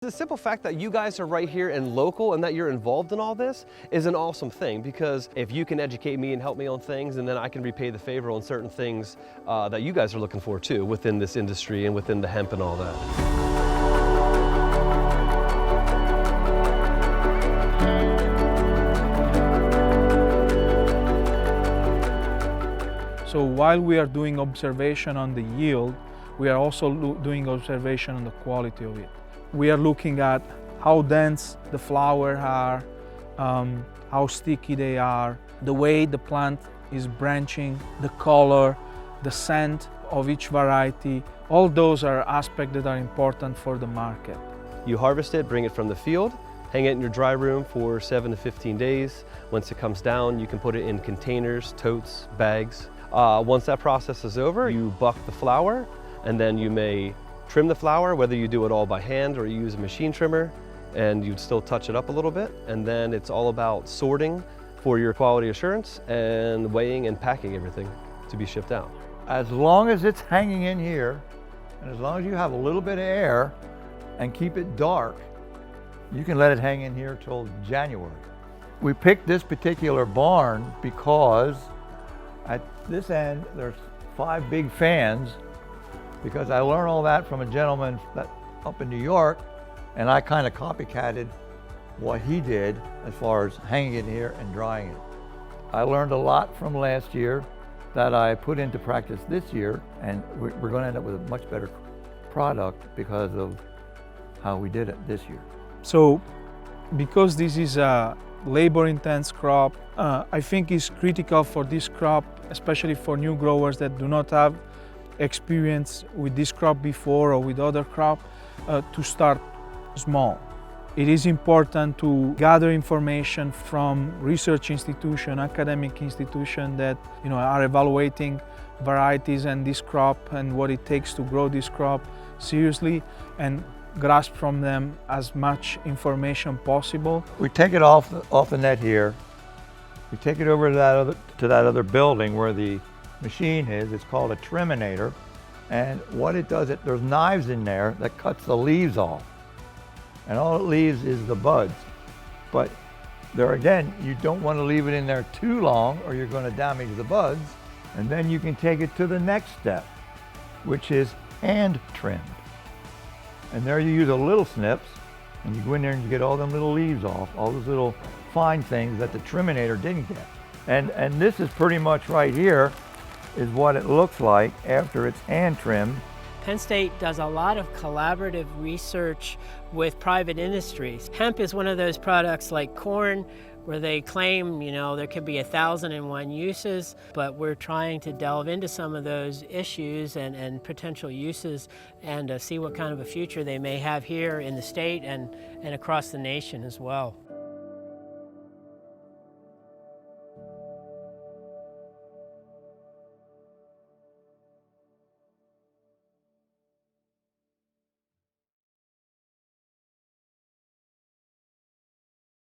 The simple fact that you guys are right here and local and that you're involved in all this is an awesome thing, because if you can educate me and help me on things, and then I can repay the favor on certain things that you guys are looking for too within this industry and within the hemp and all that. So while we are doing observation on the yield, we are also doing observation on the quality of it. We are looking at how dense the flowers are, how sticky they are, the way the plant is branching, the color, the scent of each variety. All those are aspects that are important for the market. You harvest it, bring it from the field, hang it in your dry room for 7 to 15 days. Once it comes down, you can put it in containers, totes, bags. Once that process is over, you buck the flower, and then you may trim the flower, whether you do it all by hand or you use a machine trimmer, and you'd still touch it up a little bit. And then it's all about sorting for your quality assurance and weighing and packing everything to be shipped out. As long as it's hanging in here, and as long as you have a little bit of air and keep it dark, you can let it hang in here till January. We picked this particular barn because at this end there's 5 big fans, because I learned all that from a gentleman up in New York, and I kind of copycatted what he did as far as hanging it here and drying it. I learned a lot from last year that I put into practice this year, and we're going to end up with a much better product because of how we did it this year. So because this is a labor-intense crop, I think it's critical for this crop, especially for new growers that do not have experience with this crop before or with other crop, to start small. It is important to gather information from research institution, academic institution that are evaluating varieties and this crop and what it takes to grow this crop seriously, and grasp from them as much information possible. We take it off the net here. We take it over to that other building where the machine is. It's called a triminator, and what it does, there's knives in there that cuts the leaves off, and all it leaves is the buds. But there again, you don't want to leave it in there too long or you're going to damage the buds. And then you can take it to the next step, which is hand trimmed. And there you use a little snips, and you go in there and you get all them little leaves off, all those little fine things that the triminator didn't get. And this is pretty much right here is what it looks like after it's hand trimmed. Penn State does a lot of collaborative research with private industries. Hemp is one of those products like corn where they claim, there could be 1,001 uses, but we're trying to delve into some of those issues and potential uses and see what kind of a future they may have here in the state and across the nation as well.